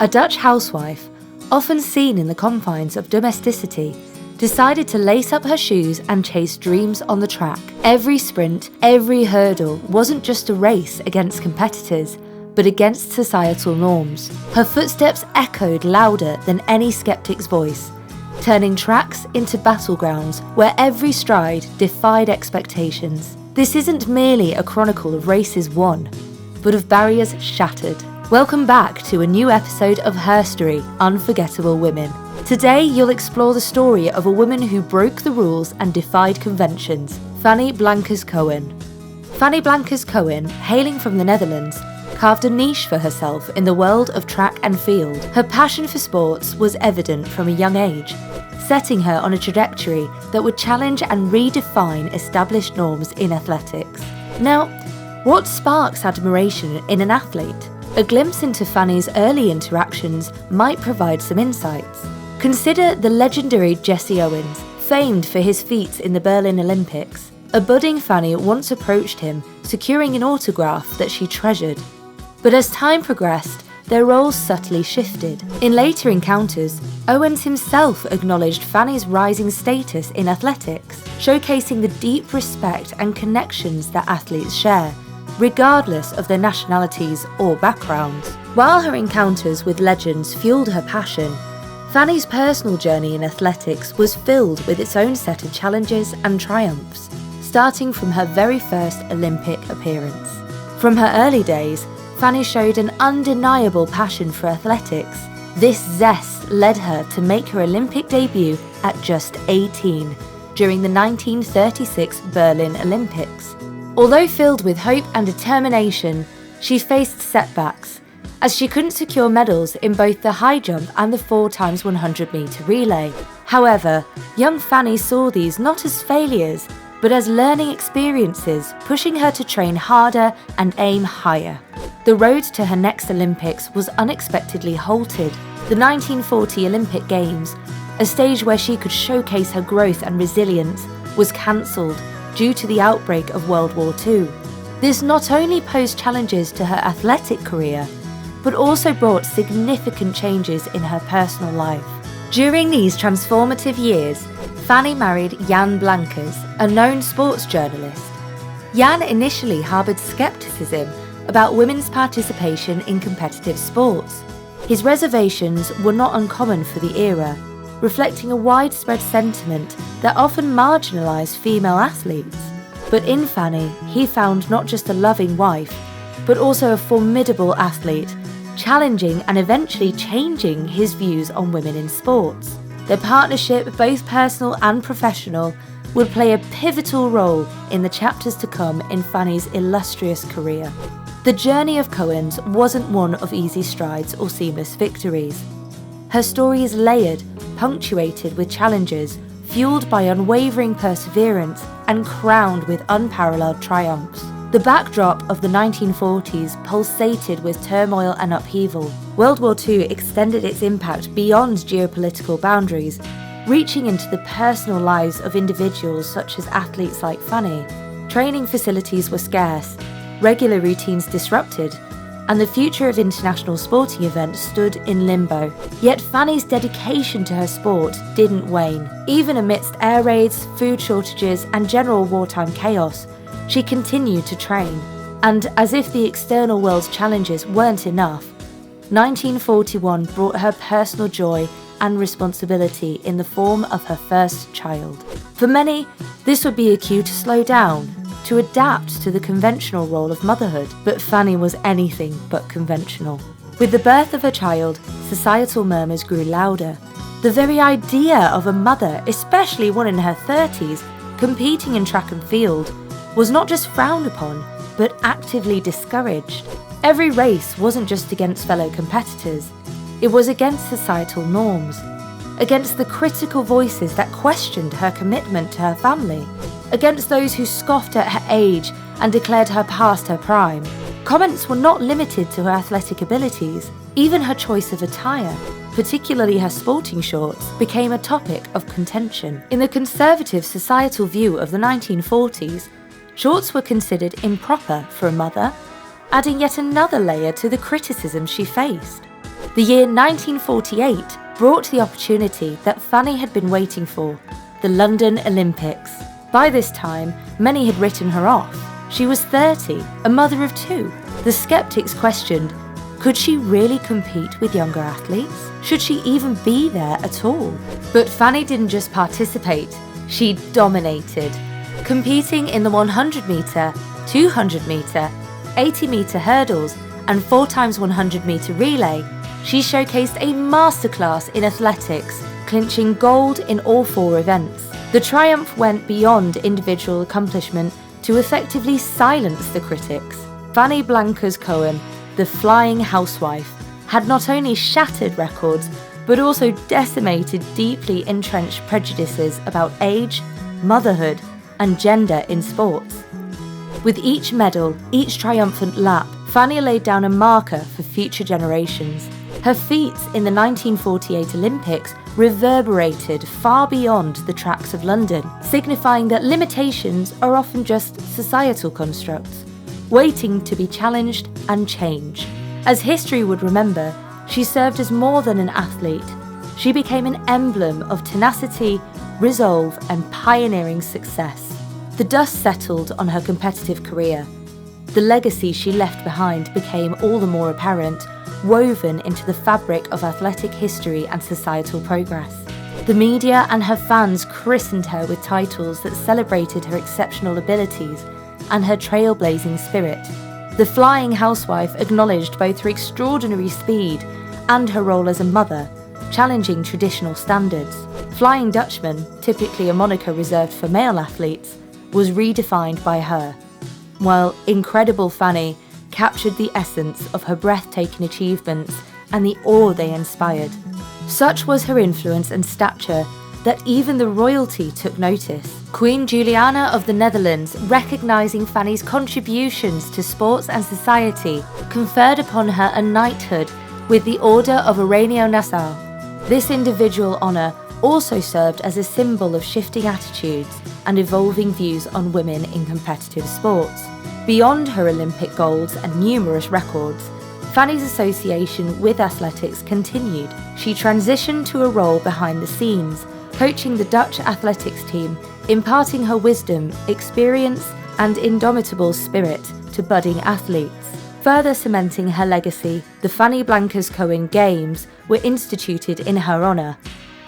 A Dutch housewife, often seen in the confines of domesticity, decided to lace up her shoes and chase dreams on the track. Every sprint, every hurdle wasn't just a race against competitors, but against societal norms. Her footsteps echoed louder than any skeptic's voice, turning tracks into battlegrounds where every stride defied expectations. This isn't merely a chronicle of races won, but of barriers shattered. Welcome back to a new episode of HerStory, Unforgettable Women. Today you'll explore the story of a woman who broke the rules and defied conventions, Fanny Blankers-Koen. Fanny Blankers-Koen, hailing from the Netherlands, carved a niche for herself in the world of track and field. Her passion for sports was evident from a young age, setting her on a trajectory that would challenge and redefine established norms in athletics. Now, what sparks admiration in an athlete? A glimpse into Fanny's early interactions might provide some insights. Consider the legendary Jesse Owens, famed for his feats in the Berlin Olympics. A budding Fanny once approached him, securing an autograph that she treasured. But as time progressed, their roles subtly shifted. In later encounters, Owens himself acknowledged Fanny's rising status in athletics, showcasing the deep respect and connections that athletes share, regardless of their nationalities or backgrounds. While her encounters with legends fueled her passion, Fanny's personal journey in athletics was filled with its own set of challenges and triumphs, starting from her very first Olympic appearance. From her early days, Fanny showed an undeniable passion for athletics. This zest led her to make her Olympic debut at just 18 during the 1936 Berlin Olympics. Although filled with hope and determination, she faced setbacks, as she couldn't secure medals in both the high jump and the 4x100 metre relay. However, young Fanny saw these not as failures, but as learning experiences, pushing her to train harder and aim higher. The road to her next Olympics was unexpectedly halted. The 1940 Olympic Games, a stage where she could showcase her growth and resilience, was cancelled due to the outbreak of World War II. This not only posed challenges to her athletic career, but also brought significant changes in her personal life. During these transformative years, Fanny married Jan Blankers, a known sports journalist. Jan initially harboured skepticism about women's participation in competitive sports. His reservations were not uncommon for the era, reflecting a widespread sentiment that often marginalised female athletes. But in Fanny, he found not just a loving wife, but also a formidable athlete, challenging and eventually changing his views on women in sports. Their partnership, both personal and professional, would play a pivotal role in the chapters to come in Fanny's illustrious career. The journey of Koens wasn't one of easy strides or seamless victories. Her story is layered, punctuated with challenges, fueled by unwavering perseverance and crowned with unparalleled triumphs. The backdrop of the 1940s pulsated with turmoil and upheaval. World War II extended its impact beyond geopolitical boundaries, reaching into the personal lives of individuals such as athletes like Fanny. Training facilities were scarce, regular routines disrupted, and the future of international sporting events stood in limbo. Yet Fanny's dedication to her sport didn't wane. Even amidst air raids, food shortages, and general wartime chaos, she continued to train. And as if the external world's challenges weren't enough, 1941 brought her personal joy and responsibility in the form of her first child. For many, this would be a cue to slow down, to adapt to the conventional role of motherhood, but Fanny was anything but conventional. With the birth of her child, societal murmurs grew louder. The very idea of a mother, especially one in her 30s, competing in track and field, was not just frowned upon, but actively discouraged. Every race wasn't just against fellow competitors, it was against societal norms, against the critical voices that questioned her commitment to her family, against those who scoffed at her age and declared her past her prime. Comments were not limited to her athletic abilities. Even her choice of attire, particularly her sporting shorts, became a topic of contention. In the conservative societal view of the 1940s, shorts were considered improper for a mother, adding yet another layer to the criticism she faced. The year 1948 brought the opportunity that Fanny had been waiting for, the London Olympics. By this time, many had written her off. She was 30, a mother of 2. The skeptics questioned, could she really compete with younger athletes? Should she even be there at all? But Fanny didn't just participate, she dominated. Competing in the 100 metre, 200 metre, 80 metre hurdles and 4x100 metre relay, she showcased a masterclass in athletics, clinching gold in all 4 events. The triumph went beyond individual accomplishment to effectively silence the critics. Fanny Blankers-Koen, the flying housewife, had not only shattered records, but also decimated deeply entrenched prejudices about age, motherhood, and gender in sports. With each medal, each triumphant lap, Fanny laid down a marker for future generations. Her feats in the 1948 Olympics reverberated far beyond the tracks of London, signifying that limitations are often just societal constructs, waiting to be challenged and changed. As history would remember, she served as more than an athlete. She became an emblem of tenacity, resolve, and pioneering success. The dust settled on her competitive career. The legacy she left behind became all the more apparent, woven into the fabric of athletic history and societal progress. The media and her fans christened her with titles that celebrated her exceptional abilities and her trailblazing spirit. The flying housewife acknowledged both her extraordinary speed and her role as a mother, challenging traditional standards. Flying Dutchman, typically a moniker reserved for male athletes, was redefined by her, while Incredible Fanny captured the essence of her breathtaking achievements and the awe they inspired. Such was her influence and stature that even the royalty took notice. Queen Juliana of the Netherlands, recognising Fanny's contributions to sports and society, conferred upon her a knighthood with the Order of Oranio-Nassau. This individual honour also served as a symbol of shifting attitudes and evolving views on women in competitive sports. Beyond her Olympic golds and numerous records, Fanny's association with athletics continued. She transitioned to a role behind the scenes, coaching the Dutch athletics team, imparting her wisdom, experience, and indomitable spirit to budding athletes. Further cementing her legacy, the Fanny Blankers-Koen Games were instituted in her honour,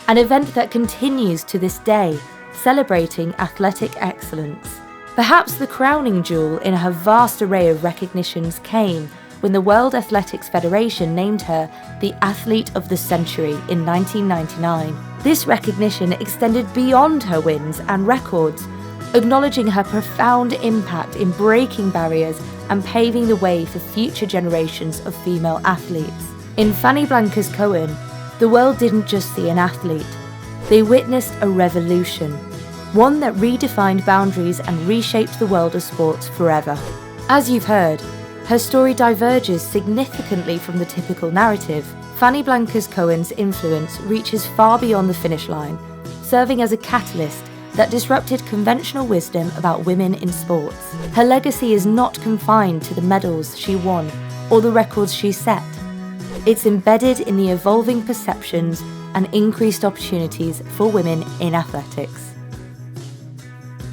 an event that continues to this day, celebrating athletic excellence. Perhaps the crowning jewel in her vast array of recognitions came when the World Athletics Federation named her the Athlete of the Century in 1999. This recognition extended beyond her wins and records, acknowledging her profound impact in breaking barriers and paving the way for future generations of female athletes. In Fanny Blankers-Koen, the world didn't just see an athlete, they witnessed a revolution, one that redefined boundaries and reshaped the world of sports forever. As you've heard, her story diverges significantly from the typical narrative. Fanny Blankers-Koen's influence reaches far beyond the finish line, serving as a catalyst that disrupted conventional wisdom about women in sports. Her legacy is not confined to the medals she won or the records she set. It's embedded in the evolving perceptions and increased opportunities for women in athletics.